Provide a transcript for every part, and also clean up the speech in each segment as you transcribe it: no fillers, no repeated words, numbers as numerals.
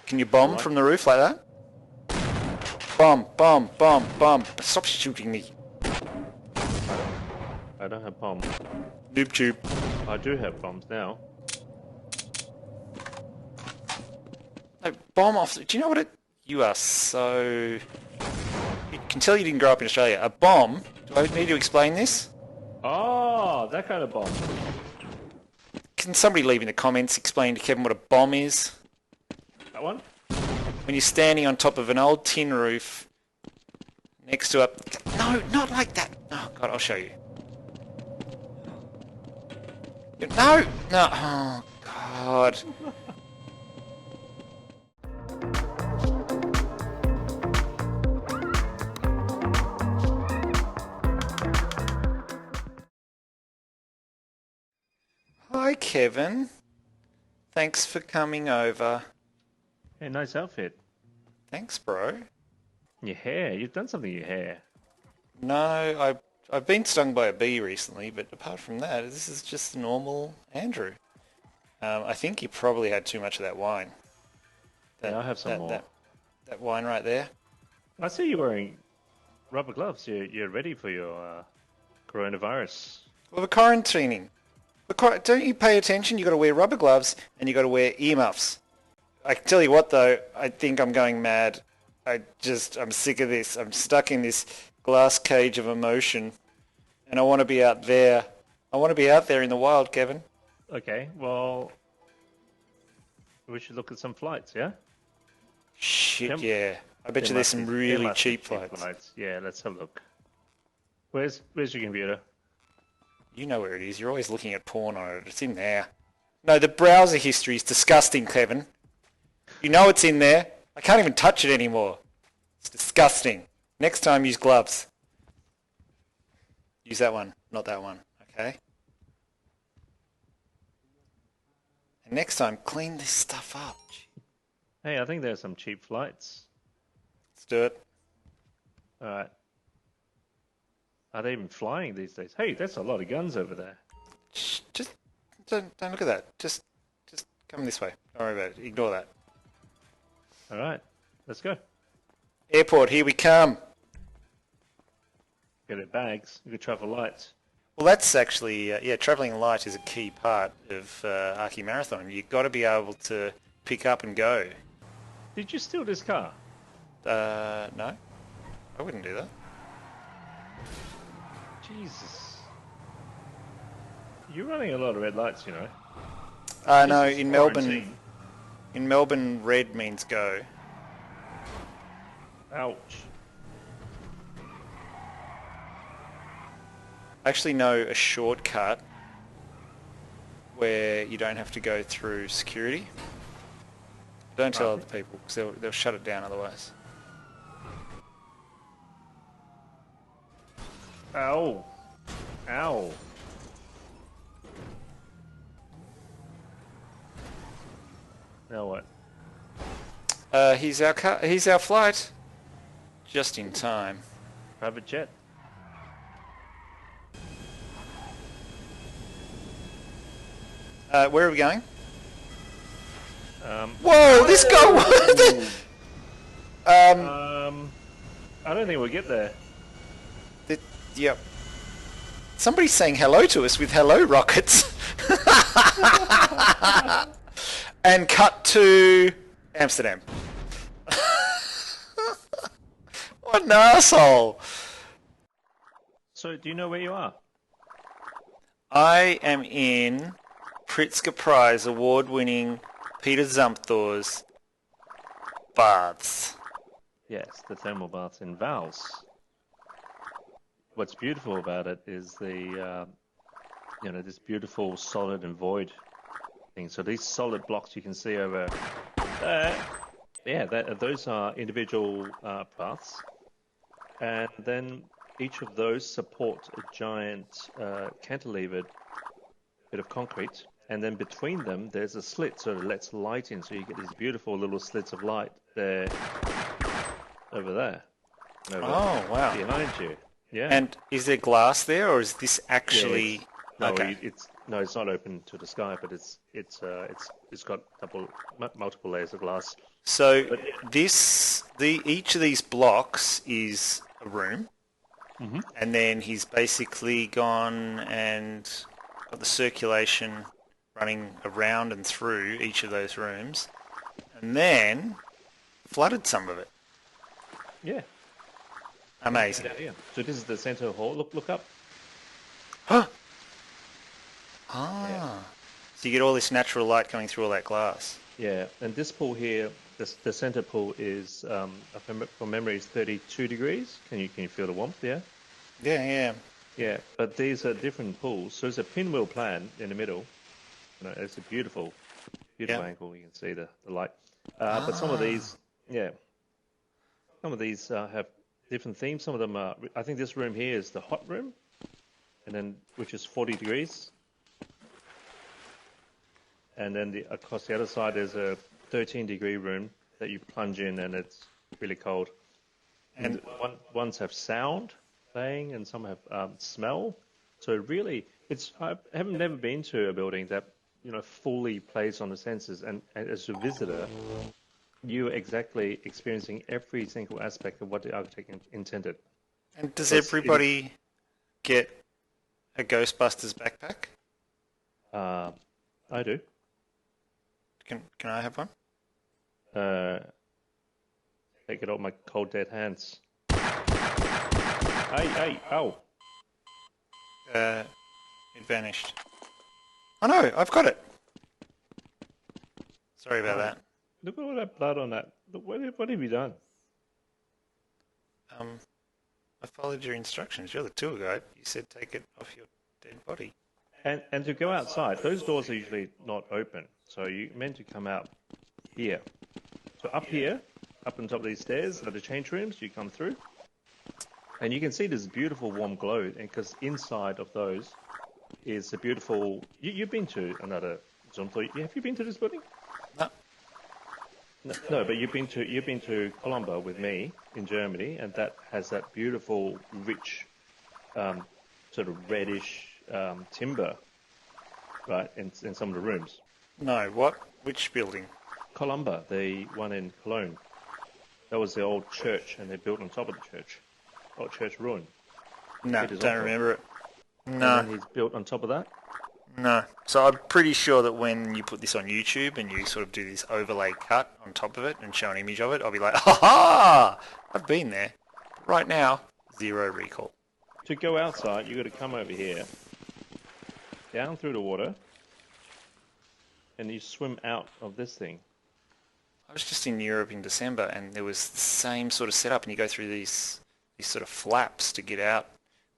Can you bomb from the roof like that? Bomb, bomb, bomb, bomb. Stop shooting me. I don't have bombs. Noob tube. I do have bombs now. No, bomb off. Do you know what it... You are so... You can tell you didn't grow up in Australia. A bomb... Do I need to explain this? Oh, that kind of bomb. Can somebody leave in the comments explain to Kevin what a bomb is? That one? When you're standing on top of an old tin roof next to a... No, not like that. Oh, God, I'll show you. No! No! Oh, God. Hi, Kevin. Thanks for coming over. Hey, nice outfit. Thanks, bro. Your hair. You've done something to your hair. No, I've been stung by a bee recently, but apart from that, this is just normal Andrew. I think you probably had too much of that wine. Yeah, I'll have some more. That wine right there. I see you wearing rubber gloves. You're ready for your coronavirus. Well, we're quarantining. Don't you pay attention? You've got to wear rubber gloves and you've got to wear earmuffs. I can tell you what, though, I think I'm going mad. I'm sick of this. I'm stuck in this glass cage of emotion, and I want to be out there. I want to be out there in the wild, Kevin. Okay, well, we should look at some flights, yeah? Shit, yeah. I bet you there's some really cheap flights. Yeah, let's have a look. Where's your computer? You know where it is. You're always looking at porn on it. It's in there. No, the browser history is disgusting, Kevin. You know it's in there. I can't even touch it anymore. It's disgusting. Next time, use gloves. Use that one, not that one, okay? And next time, clean this stuff up. Hey, I think there's some cheap flights. Let's do it. All right. Are they even flying these days? Hey, that's a lot of guns over there. Shh, just don't look at that. Just come this way. Don't worry about it. Ignore that. All right, let's go. Airport, here we come. Get our bags. We could travel light. Well, that's actually, travelling light is a key part of Archimarathon. You've got to be able to pick up and go. Did you steal this car? No. I wouldn't do that. Jesus. You're running a lot of red lights, you know. No, in Melbourne, red means go. Ouch. I actually know a shortcut where you don't have to go through security. Don't tell other people, because they'll shut it down otherwise. Ow. Ow. Now what? He's our flight. Just in time. Private jet. Where are we going? Whoa, this guy! I don't think we'll get there. Yep. Somebody's saying hello to us with hello rockets. And cut to Amsterdam. What an asshole. So, do you know where you are? I am in Pritzker Prize award-winning Peter Zumthor's baths. Yes, the thermal baths in Vals. What's beautiful about it is the, this beautiful solid and void thing. So these solid blocks you can see over there, those are individual paths. And then each of those support a giant cantilevered bit of concrete. And then between them, there's a slit so it lets light in. So you get these beautiful little slits of light there, over there. Oh, wow. Behind you. Yeah. And is there glass there, or is this actually... No, Okay. it's not open to the sky, but it's got multiple layers of glass. So But each of these blocks is a room, Mhm. and then he's basically gone and got the circulation running around and through each of those rooms, and then flooded some of it. yeah, Amazing. yeah. So this is the center hall. Look up. Huh? Yeah. Ah. So you get all this natural light coming through all that glass. Yeah, and this pool here, the center pool is, from memory, is 32 degrees. Can you feel the warmth? Yeah. Yeah, yeah. Yeah, but these are different pools. So there's a pinwheel plan in the middle. It's a beautiful Yeah. angle. You can see the light. But some of these, have different themes. Some of them are. I think this room here is the hot room, and then which is 40 degrees. And then across the other side, there's a 13-degree room that you plunge in, and it's really cold. And ones have sound playing, and some have smell. So really, I haven't never been to a building that fully plays on the senses. And as a visitor, you're exactly experiencing every single aspect of what the architect intended. And does everybody get a Ghostbusters backpack? I do. Can I have one? Take it off my cold dead hands. Hey, ow. It vanished. Oh no, I've got it. Sorry about that. Look at all that blood on that. Look, what have you done? I followed your instructions. You're the tour guide. You said take it off your dead body. And to go outside, those doors are usually not open. So you're meant to come out here. So up here, up on top of these stairs are the change rooms. You come through. And you can see this beautiful warm glow. Because inside of those is a beautiful... You've been to another Zumthor. Have you been to this building? No. No, but you've been to Colombo with me in Germany. And that has that beautiful, rich, sort of reddish... timber, right, in some of the rooms. No, what? Which building? Columba, the one in Cologne. That was the old church, and they built on top of the church. Old church ruin. No, Peter don't Zumthor. remember it. And No, then he's built on top of that. no. So I'm pretty sure that when you put this on YouTube and you sort of do this overlay cut on top of it and show an image of it, I'll be like, ha ha! I've been there. But right now, zero recall. To go outside, you've got to come over here, down through the water, and you swim out of this thing. I was just in Europe in December, and there was the same sort of setup, and you go through these sort of flaps to get out,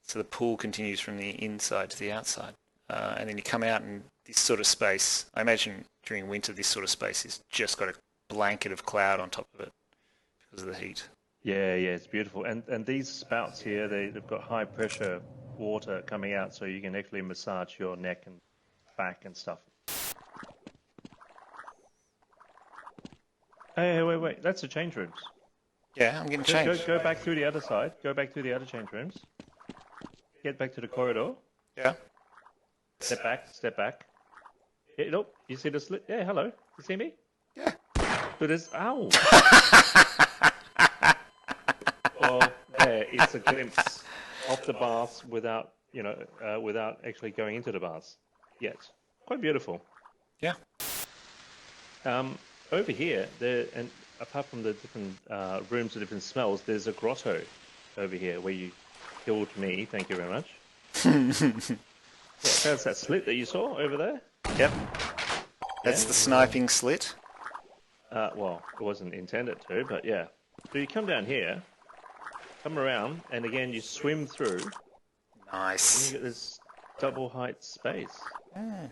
so the pool continues from the inside to the outside, and then you come out, and this sort of space, I imagine during winter, this sort of space has just got a blanket of cloud on top of it because of the heat. Yeah, it's beautiful. And these spouts here, they've got high pressure water coming out, so you can actually massage your neck and back and stuff. Hey, wait. That's the change rooms. Yeah, I'm getting changed. Go back through the other side. Go back through the other change rooms. Get back to the corridor. Yeah. Step back. Yeah, look, you see the slit? Yeah, hello. You see me? Yeah. So there's... Ow! Well, there, it's a glimpse of the baths without actually going into the baths yet. Quite beautiful. Yeah. Over here, and apart from the different rooms with different smells, there's a grotto over here where you killed me. Thank you very much. That's that slit that you saw over there. Yep. That's the sniping slit. Well, it wasn't intended to, but yeah. So you come down here, come around, and again you swim through. Nice. And you get this double height space.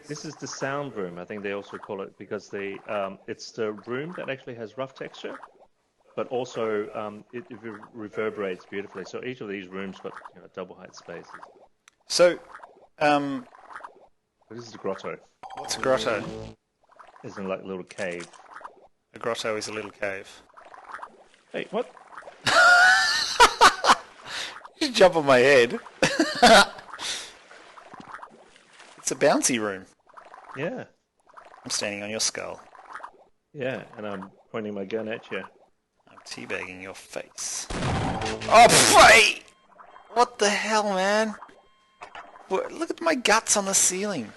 This is the sound room, I think they also call it, because it's the room that actually has rough texture, but also it reverberates beautifully. So each of these rooms got double height spaces. So, This is a grotto. what's a grotto? It's in like a little cave. A grotto is a little cave. Hey, what? You jump on my head. It's a bouncy room. Yeah. I'm standing on your skull. Yeah, and I'm pointing my gun at you. I'm teabagging your face. Oh, wait! What the hell, man? Look at my guts on the ceiling.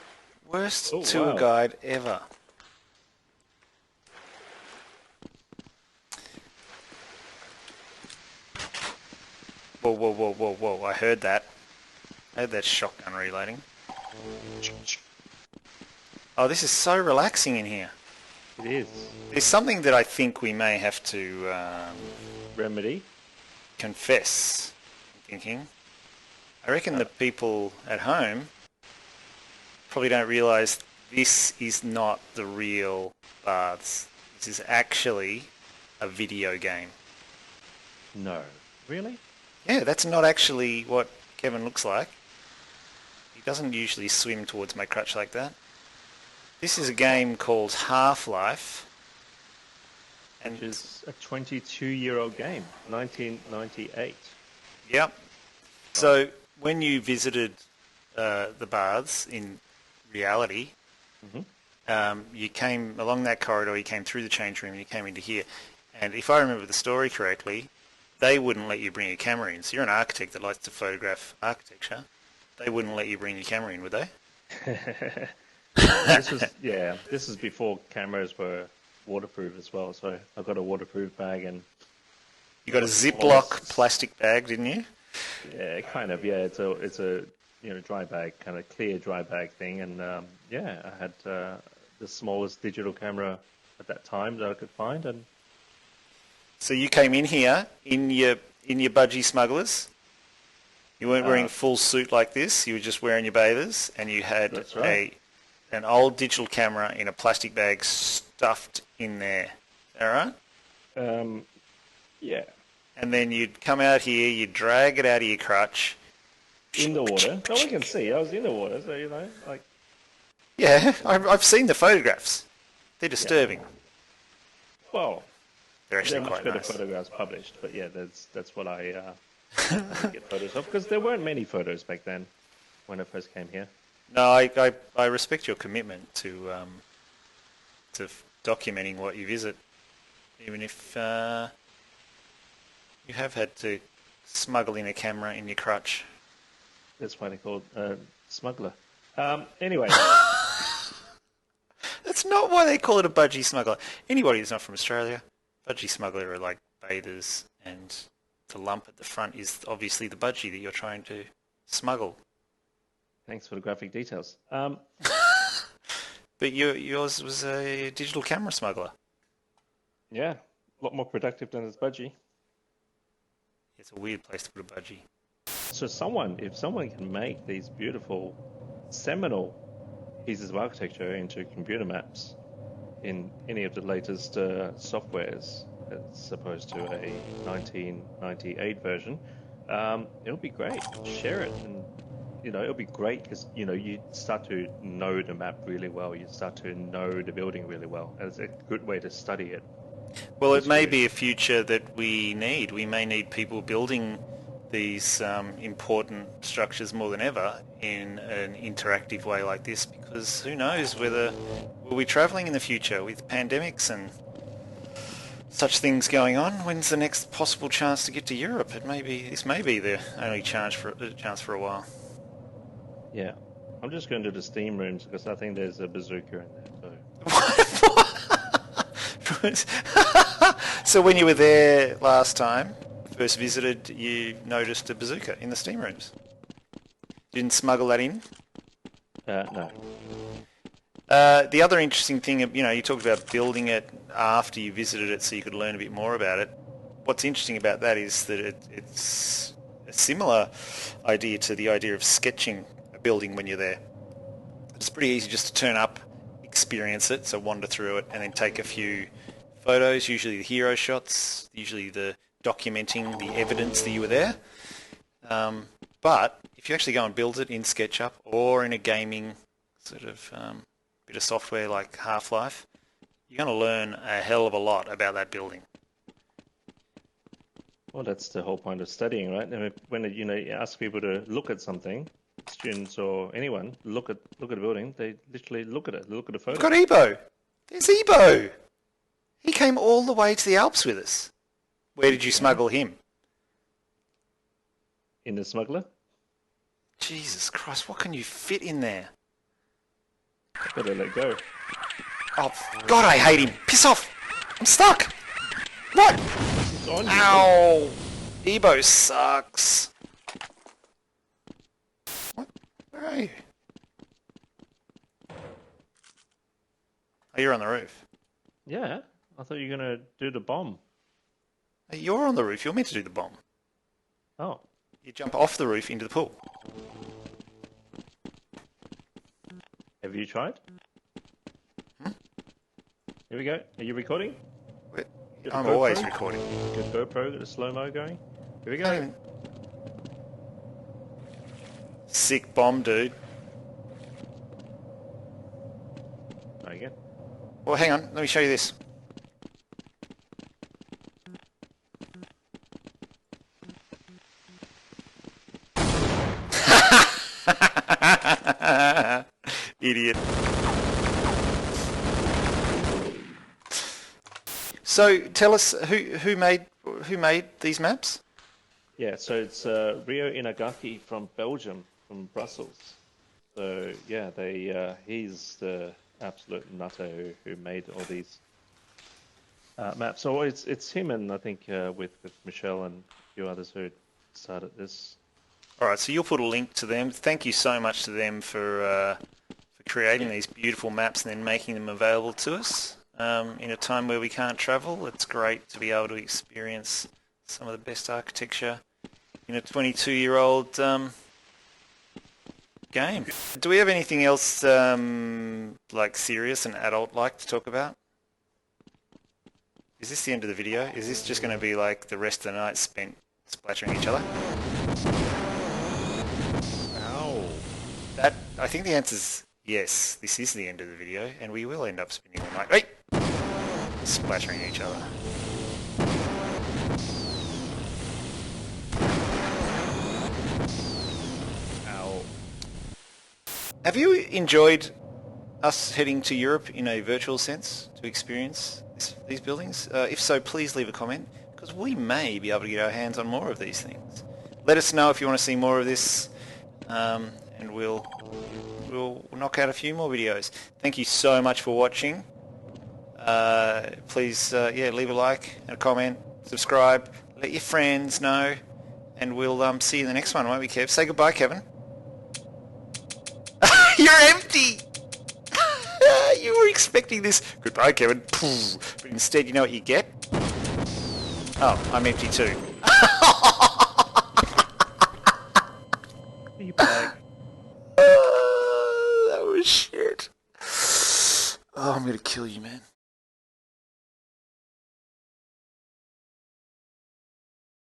Worst Oh, tour wow. guide ever. Whoa, whoa, whoa, whoa, whoa. I heard that. I heard that shotgun reloading. Oh, this is so relaxing in here. It is. There's something that I think we may have to Remedy? confess. I'm thinking. I reckon the people at home probably don't realise this is not the real baths. This is actually a video game. No. Really? Yeah, that's not actually what Kevin looks like. He doesn't usually swim towards my crutch like that. This is a game called Half-Life. And Which is a 22-year-old game, 1998. Yep. So when you visited the baths in reality, you came along that corridor, you came through the change room, and you came into here. And if I remember the story correctly, they wouldn't let you bring your camera in. So you're an architect that likes to photograph architecture. They wouldn't let you bring your camera in, would they? This is before cameras were waterproof as well. So I've got a waterproof bag and You got a Ziploc plastic bag, didn't you? yeah, kind of. Yeah, it's a dry bag, kind of clear dry bag thing, and I had the smallest digital camera at that time that I could find, and So you came in here in your budgie smugglers. You weren't wearing a full suit like this. You were just wearing your bathers, and you had That's right. an old digital camera in a plastic bag stuffed in there. Is that right? Yeah, And then you'd come out here, you'd drag it out of your crutch. in the water. No one can see. I was in the water, so like. Yeah, I've seen the photographs. They're disturbing. Well, They're there actually are much quite better nice. photographs published, but yeah, that's what I get photos of, because there weren't many photos back then when I first came here. No, I respect your commitment to documenting what you visit, even if you have had to smuggle in a camera in your crutch. That's why they're called smuggler. Anyway, That's not why they call it a budgie smuggler. Anybody who's not from Australia, budgie smuggler are like bathers, and the lump at the front is obviously the budgie that you're trying to smuggle. thanks for the graphic details. But yours was a digital camera smuggler. Yeah, a lot more productive than this budgie. It's a weird place to put a budgie. So if someone can make these beautiful, seminal pieces of architecture into computer maps in any of the latest softwares, as opposed to a 1998 version, it'll be great. Share it, and it'll be great because you start to know the map really well. You start to know the building really well, and it's a good way to study it. Well, it may be a future that we need. We may need people building these important structures more than ever in an interactive way like this, because who knows whether we'll be travelling in the future with pandemics and such things going on. When's the next possible chance to get to Europe? This may be the only chance for a while. Yeah, I'm just going to the steam rooms because I think there's a bazooka in there. So when you were there last time, first visited, you noticed a bazooka in the steam rooms. Didn't smuggle that in? No. The other interesting thing, you talked about building it after you visited it so you could learn a bit more about it. What's interesting about that is that it's a similar idea to the idea of sketching a building when you're there. It's pretty easy just to turn up, experience it, so wander through it, and then take a few photos, usually the hero shots, usually the documenting the evidence that you were there. But if you actually go and build it in SketchUp or in a gaming sort of bit of software like Half-Life, you're going to learn a hell of a lot about that building. Well, that's the whole point of studying, right? I mean, when you ask people to look at something, students or anyone look at a building, they literally look at it. They look at a We've photo. got Ebo. There's Ebo. He came all the way to the Alps with us. Where did you smuggle him? In the smuggler. Jesus Christ, what can you fit in there? Better let go. Oh, God, I hate him. Piss off. I'm stuck. What? It's on you. Ow. Ebo sucks. What? Where are you? Oh, you're on the roof. Yeah, I thought you were going to do the bomb. Hey, you're on the roof. You're meant to do the bomb. Oh. You jump off the roof into the pool. Have you tried? Here we go. Are you recording? I'm always recording. Good GoPro, got a slow-mo going. Here we go. Sick bomb, dude. There you go. Well, hang on. Let me show you this. Idiot. So tell us who made these maps? Yeah, so it's Ryo Inagaki from Belgium, from Brussels. So yeah, he's the absolute nutter who made all these maps. So it's him and I think with Michelle and a few others who started this. All right, so you'll put a link to them. Thank you so much to them for creating these beautiful maps and then making them available to us. In a time where we can't travel, it's great to be able to experience some of the best architecture in a 22-year-old game. Do we have anything else like serious and adult-like to talk about? Is this the end of the video? Is this just going to be like the rest of the night spent splattering each other? Ow. I think the answer is yes, this is the end of the video, and we will end up spending the night... Hey! Splattering each other. Ow. Have you enjoyed us heading to Europe in a virtual sense to experience these buildings? If so, please leave a comment, because we may be able to get our hands on more of these things. Let us know if you want to see more of this, and we'll knock out a few more videos. Thank you so much for watching. Please, leave a like and a comment, subscribe, let your friends know, and we'll see you in the next one, won't we, Kev? Say goodbye, Kevin. You're empty! You were expecting this. Goodbye, Kevin. But instead, you know what you get? Oh, I'm empty too. You bag. That was shit. Oh, I'm gonna kill you, man.